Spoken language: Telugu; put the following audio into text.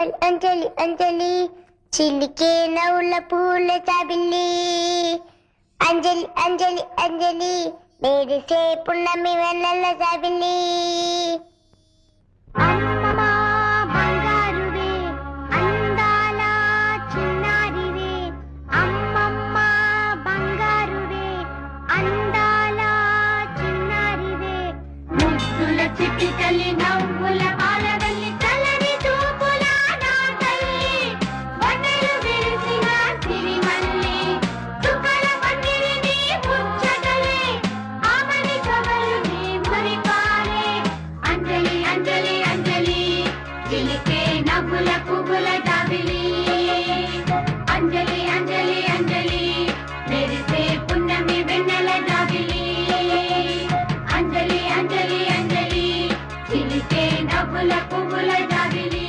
అంజలి అంజలి చిలికే నవ్వుల పూల చాబిల్లి అంజలి అంజలి అంజలి మెరిసే పున్నమి వెన్నెల చాబిల్లి అమ్మమ్మ బంగారువే అందాల చిన్నారివే అమ్మమ్మ బంగారువే అందాల చిన్నారివే ముద్దుల చిటికలి నవ్వుల పాలవల్లి చల్లని చూపుల నా తల్లి వన్నెలు విరిసిన సిరిమల్లి చుక్కల పందిరిని ముచ్చటలే ఆమని కవలుని మురిపాలే అంజలి అంజలి అంజలి చిలికే నవ్వుల పువ్వుల జాబిలి అంజలి అంజలి అంజలి మెరిసే పున్నమి వెన్నెల జాబిలి అంజలి అంజలి అంజలి చిలికే నవ్వుల పువ్వుల జాబిలి